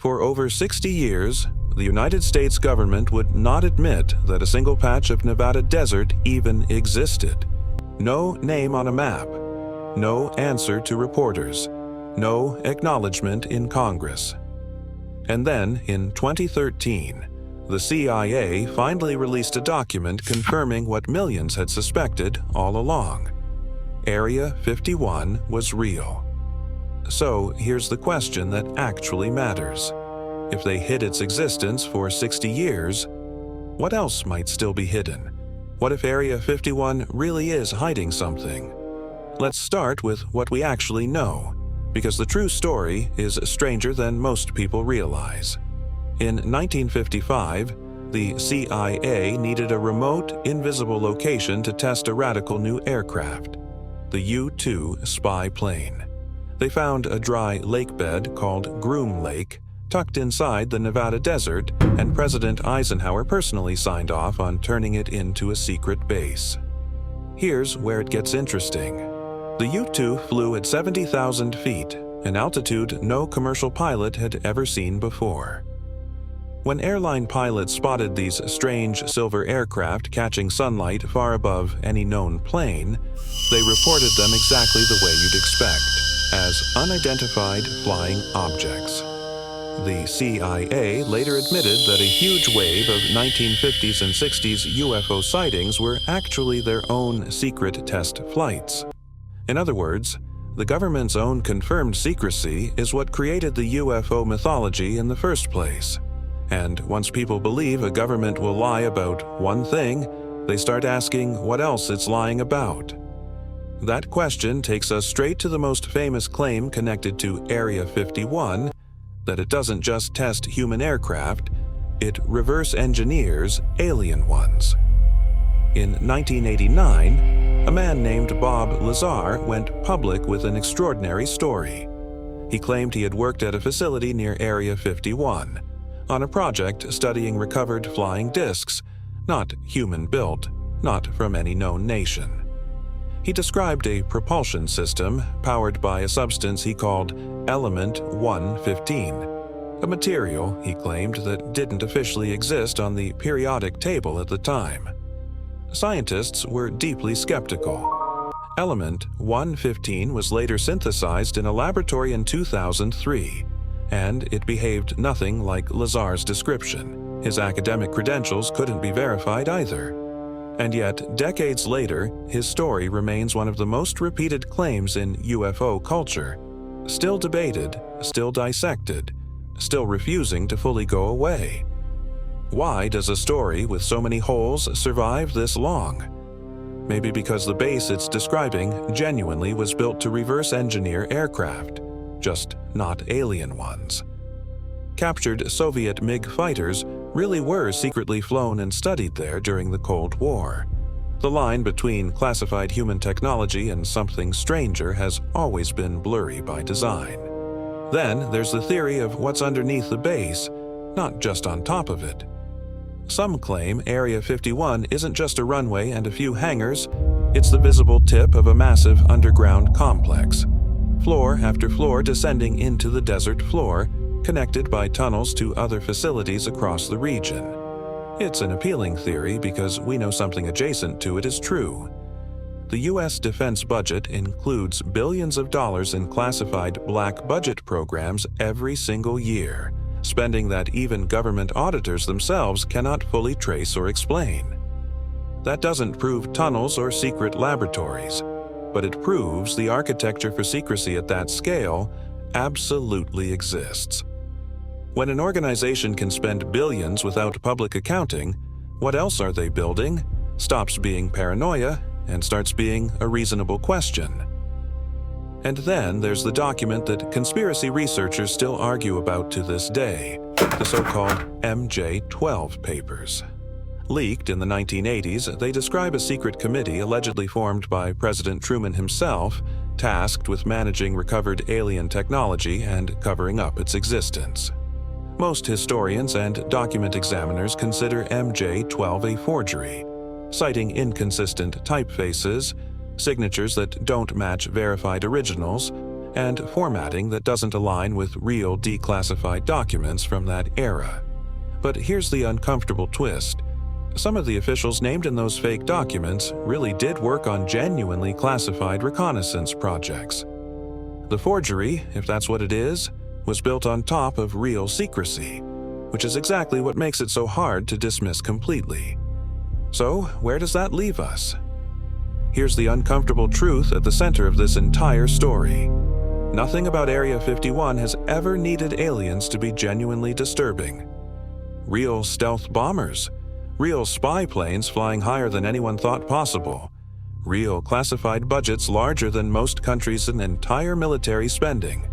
For over 60 years, the United States government would not admit that a single patch of Nevada desert even existed. No name on a map, no answer to reporters, no acknowledgement in Congress. And then, in 2013, the CIA finally released a document confirming what millions had suspected all along. Area 51 was real. So here's the question that actually matters. If they hid its existence for 60 years, what else might still be hidden? What if Area 51 really is hiding something? Let's start with what we actually know, because the true story is stranger than most people realize. In 1955, the CIA needed a remote, invisible location to test a radical new aircraft, the U-2 spy plane. They found a dry lake bed called Groom Lake, tucked inside the Nevada desert, and President Eisenhower personally signed off on turning it into a secret base. Here's where it gets interesting. The U-2 flew at 70,000 feet, an altitude no commercial pilot had ever seen before. When airline pilots spotted these strange silver aircraft catching sunlight far above any known plane, they reported them exactly the way you'd expect, as unidentified flying objects. The CIA later admitted that a huge wave of 1950s and 60s UFO sightings were actually their own secret test flights. In other words, the government's own confirmed secrecy is what created the UFO mythology in the first place. And once people believe a government will lie about one thing, they start asking what else it's lying about. That question takes us straight to the most famous claim connected to Area 51, that it doesn't just test human aircraft, it reverse engineers alien ones. In 1989, a man named Bob Lazar went public with an extraordinary story. He claimed he had worked at a facility near Area 51, on a project studying recovered flying discs, not human-built, not from any known nation. He described a propulsion system powered by a substance he called Element 115, a material, he claimed, that didn't officially exist on the periodic table at the time. Scientists were deeply skeptical. Element 115 was later synthesized in a laboratory in 2003, and it behaved nothing like Lazar's description. His academic credentials couldn't be verified either. And yet, decades later, his story remains one of the most repeated claims in UFO culture, still debated, still dissected, still refusing to fully go away. Why does a story with so many holes survive this long? Maybe because the base it's describing genuinely was built to reverse engineer aircraft, just not alien ones. Captured Soviet MiG fighters really were secretly flown and studied there during the Cold War. The line between classified human technology and something stranger has always been blurry by design. Then there's the theory of what's underneath the base, not just on top of it. Some claim Area 51 isn't just a runway and a few hangars, it's the visible tip of a massive underground complex. Floor after floor descending into the desert floor, connected by tunnels to other facilities across the region. It's an appealing theory because we know something adjacent to it is true. The U.S. defense budget includes billions of dollars in classified black budget programs every single year, spending that even government auditors themselves cannot fully trace or explain. That doesn't prove tunnels or secret laboratories, but it proves the architecture for secrecy at that scale absolutely exists. When an organization can spend billions without public accounting, what else are they building? Stops being paranoia and starts being a reasonable question. And then there's the document that conspiracy researchers still argue about to this day, the so-called MJ-12 papers. Leaked in the 1980s, they describe a secret committee allegedly formed by President Truman himself, tasked with managing recovered alien technology and covering up its existence. Most historians and document examiners consider MJ-12 a forgery, citing inconsistent typefaces, signatures that don't match verified originals, and formatting that doesn't align with real declassified documents from that era. But here's the uncomfortable twist. Some of the officials named in those fake documents really did work on genuinely classified reconnaissance projects. The forgery, if that's what it is, was built on top of real secrecy, which is exactly what makes it so hard to dismiss completely. So, where does that leave us? Here's the uncomfortable truth at the center of this entire story. Nothing about Area 51 has ever needed aliens to be genuinely disturbing. Real stealth bombers, real spy planes flying higher than anyone thought possible, real classified budgets larger than most countries' entire military spending,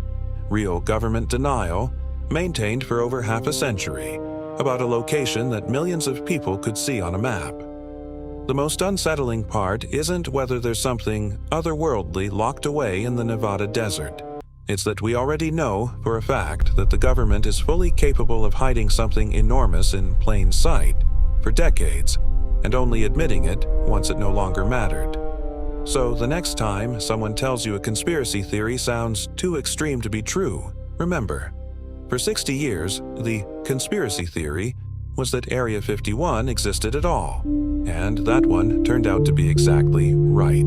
real government denial, maintained for over half a century, about a location that millions of people could see on a map. The most unsettling part isn't whether there's something otherworldly locked away in the Nevada desert. It's that we already know for a fact that the government is fully capable of hiding something enormous in plain sight for decades, and only admitting it once it no longer mattered. So the next time someone tells you a conspiracy theory sounds too extreme to be true, remember, for 60 years, the conspiracy theory was that Area 51 existed at all, and that one turned out to be exactly right.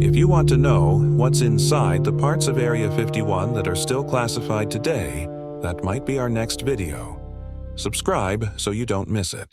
If you want to know what's inside the parts of Area 51 that are still classified today, that might be our next video. Subscribe so you don't miss it.